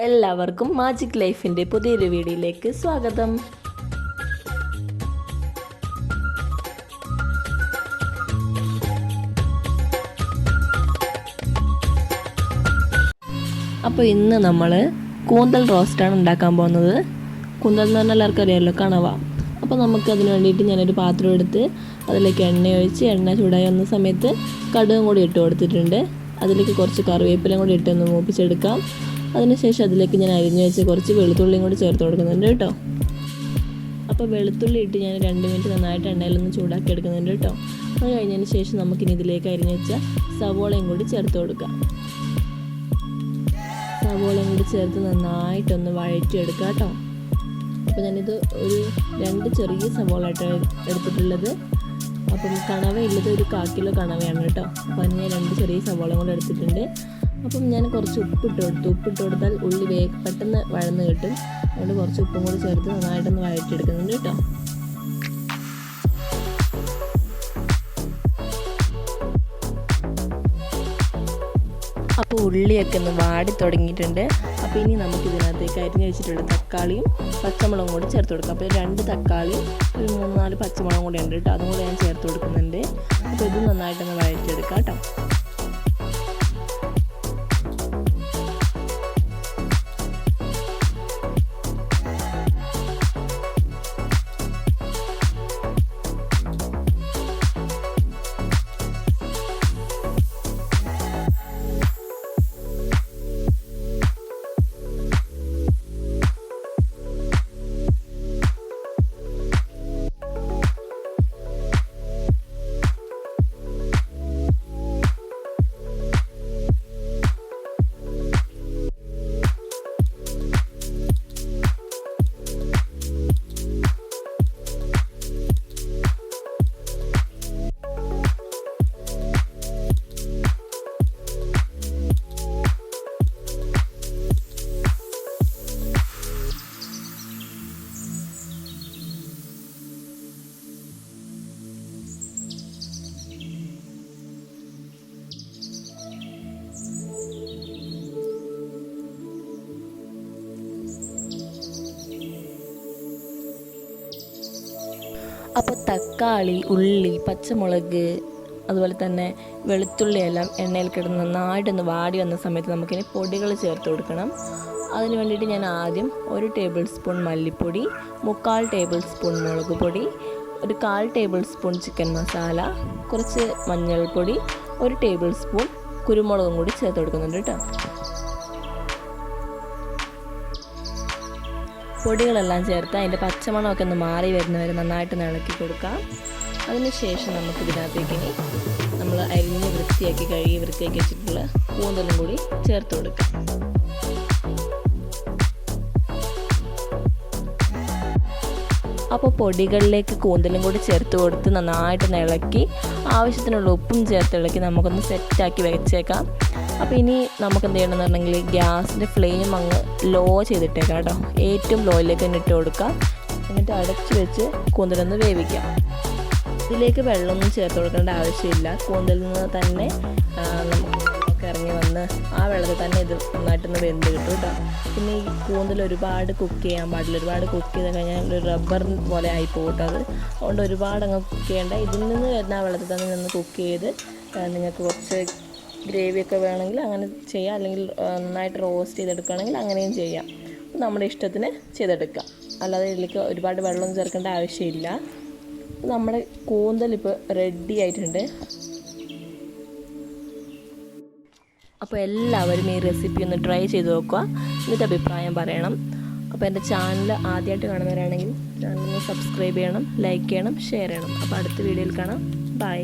എല്ലാവർക്കും മാജിക് ലൈഫിൻ്റെ പുതിയൊരു വീഡിയോയിലേക്ക് സ്വാഗതം. അപ്പോൾ ഇന്ന് നമ്മൾ കൂന്തൽ റോസ്റ്റാണ് ഉണ്ടാക്കാൻ പോകുന്നത്. കൂന്തൽ എന്ന് പറഞ്ഞാൽ എല്ലാവർക്കും അറിയാമല്ലോ, കണവ. അപ്പോൾ നമുക്ക് അതിന് വേണ്ടിയിട്ട് ഞാനൊരു പാത്രം എടുത്ത് അതിലേക്ക് എണ്ണ ഒഴിച്ച് എണ്ണ ചൂടായി വന്ന സമയത്ത് കടുകും കൂടി ഇട്ട് കൊടുത്തിട്ടുണ്ട്. അതിലേക്ക് കുറച്ച് കറിവേപ്പിലയും കൂടി ഇട്ടൊന്ന് മൂപ്പിച്ചെടുക്കാം. അതിനുശേഷം അതിലേക്ക് ഞാൻ അരിഞ്ഞു വെച്ച് കുറച്ച് വെളുത്തുള്ളിയും കൂടി ചേർത്ത് കൊടുക്കുന്നുണ്ട് കേട്ടോ. അപ്പോൾ വെളുത്തുള്ളി ഇട്ട് ഞാൻ 2 മിനിറ്റ് നന്നായിട്ട് എണ്ണയിലൊന്ന് ചൂടാക്കി എടുക്കുന്നുണ്ട് കേട്ടോ. അത് കഴിഞ്ഞതിന് ശേഷം നമുക്കിനി ഇതിലേക്ക് അരിഞ്ഞു വെച്ച സവോളയും കൂടി ചേർത്ത് കൊടുക്കാം. സവോളയും കൂടി ചേർത്ത് നന്നായിട്ടൊന്ന് വഴറ്റിയെടുക്കാം കേട്ടോ. അപ്പോൾ ഞാനിത് ഒരു 2 ചെറിയ സവോള ആയിട്ട് എടുത്തിട്ടുള്ളത്. അപ്പം കണവയുള്ളത് ഒരു 1/4 കിലോ കണവയാണ് കേട്ടോ. അപ്പോൾ അതിന് ഞാൻ 2 ചെറിയ സവോളയും കൂടെ എടുത്തിട്ടുണ്ട്. അപ്പം ഞാൻ കുറച്ച് ഉപ്പിട്ട് കൊടുത്താൽ ഉള്ളി പെട്ടെന്ന് വഴന്ന് കിട്ടും. അതുകൊണ്ട് കുറച്ച് ഉപ്പും കൂടി ചേർത്ത് നന്നായിട്ടൊന്ന് വഴറ്റിയെടുക്കുന്നുണ്ട് കേട്ടോ. അപ്പോൾ ഉള്ളിയൊക്കെ ഒന്ന് വാടി തുടങ്ങിയിട്ടുണ്ട്. അപ്പോൾ ഇനി നമുക്ക് ഇതിനകത്തേക്ക് അരിഞ്ഞ് വെച്ചിട്ടുള്ള തക്കാളിയും പച്ചമുളകും കൂടി ചേർത്ത് കൊടുക്കാം. അപ്പോൾ 2 തക്കാളിയും ഒരു 3-4 പച്ചമുളകും കൂടി ഉണ്ട് കേട്ടോ. അതും കൂടി ഞാൻ ചേർത്ത് കൊടുക്കുന്നുണ്ട്. അപ്പോൾ ഇത് നന്നായിട്ടൊന്ന് വഴറ്റിയെടുക്കാം കേട്ടോ. അപ്പോൾ തക്കാളി, ഉള്ളി, പച്ചമുളക്, അതുപോലെ തന്നെ വെളുത്തുള്ളി എല്ലാം എണ്ണയിൽ കിടന്ന് നന്നായിട്ടൊന്ന് വാടി വന്ന സമയത്ത് നമുക്കിനി പൊടികൾ ചേർത്ത് കൊടുക്കണം. അതിന് വേണ്ടിയിട്ട് ഞാൻ ആദ്യം 1 ടേബിൾ സ്പൂൺ മല്ലിപ്പൊടി, 3/4 ടേബിൾ സ്പൂൺ മുളക് പൊടി, ഒരു 1/4 ടേബിൾ സ്പൂൺ ചിക്കൻ മസാല, കുറച്ച് മഞ്ഞൾപ്പൊടി, 1 ടേബിൾ സ്പൂൺ കുരുമുളകും കൂടി ചേർത്ത് കൊടുക്കുന്നുണ്ട് കേട്ടോ. പൊടികളെല്ലാം ചേർത്ത് അതിൻ്റെ പച്ചമണമൊക്കെ ഒന്ന് മാറി വരുന്നവരെ നന്നായിട്ട് ഇളക്കി കൊടുക്കാം. അതിനുശേഷം നമുക്ക് ഇതിനകത്തേക്ക് ഇനി നമ്മൾ അരിഞ്ഞ് കഴുകി വൃത്തിയാക്കി വെച്ചിട്ടുള്ള കൂന്തലും കൂടി ചേർത്ത് കൊടുക്കാം. അപ്പോൾ പൊടികളിലേക്ക് കൂന്തലും കൂടി ചേർത്ത് കൊടുത്ത് നന്നായിട്ട് ഇളക്കി ആവശ്യത്തിനുള്ള ഉപ്പും ചേർത്ത് ഇളക്കി നമുക്കൊന്ന് സെറ്റാക്കി വെച്ചേക്കാം. അപ്പോൾ ഇനി നമുക്ക് എന്ത് ചെയ്യണമെന്നുണ്ടെങ്കിൽ ഗ്യാസിൻ്റെ ഫ്ലെയിം അങ്ങ് ലോ ചെയ്തിട്ടേക്കാം കേട്ടോ. ഏറ്റവും ലോയിലേക്ക് തന്നെ ഇട്ട് കൊടുക്കാം. എന്നിട്ട് അടച്ച് വെച്ച് കൂന്തലൊന്ന് വേവിക്കാം. ഇതിലേക്ക് വെള്ളമൊന്നും ചേർത്ത് കൊടുക്കേണ്ട ആവശ്യമില്ല. കൂന്തലിൽ നിന്ന് തന്നെ നമുക്ക് ഇറങ്ങി വന്ന് ആ വെള്ളത്തിൽ തന്നെ ഇത് നന്നായിട്ടൊന്ന് വെന്ത് കിട്ടും കേട്ടോ. പിന്നെ ഈ കൂന്തൽ ഒരുപാട് കുക്ക് ചെയ്യാൻ പാടില്ല. ഒരുപാട് കുക്ക് ചെയ്ത് കഴിഞ്ഞാൽ ഒരു റബ്ബർ പോലെ ആയി പോകട്ടോ. അതുകൊണ്ട് ഒരുപാട് അങ്ങ് കുക്ക് ചെയ്യേണ്ട. ഇതിൽ നിന്ന് വരുന്ന ആ വെള്ളത്തിൽ തന്നെ നിന്ന് കുക്ക് ചെയ്ത് നിങ്ങൾക്ക് കുറച്ച് ഗ്രേവിയൊക്കെ വേണമെങ്കിൽ അങ്ങനെ ചെയ്യാം. അല്ലെങ്കിൽ നന്നായിട്ട് റോസ്റ്റ് ചെയ്തെടുക്കുകയാണെങ്കിൽ അങ്ങനെയും ചെയ്യാം. നമ്മുടെ ഇഷ്ടത്തിന് ചെയ്തെടുക്കാം. അല്ലാതെ ഇതിലേക്ക് ഒരുപാട് വെള്ളം ചേർക്കേണ്ട ആവശ്യമില്ല. നമ്മുടെ കൂന്തൽ ഇപ്പോൾ റെഡി ആയിട്ടുണ്ട്. അപ്പോൾ എല്ലാവരും ഈ റെസിപ്പി ഒന്ന് ട്രൈ ചെയ്ത് നോക്കുക. എന്നിട്ട് അഭിപ്രായം പറയണം. അപ്പോൾ എൻ്റെ ചാനൽ ആദ്യമായിട്ട് കാണുന്നവരാണെങ്കിൽ ചാനലിന് സബ്സ്ക്രൈബ് ചെയ്യണം, ലൈക്ക് ചെയ്യണം, ഷെയർ ചെയ്യണം. അപ്പോൾ അടുത്ത വീഡിയോയിൽ കാണാം. ബൈ.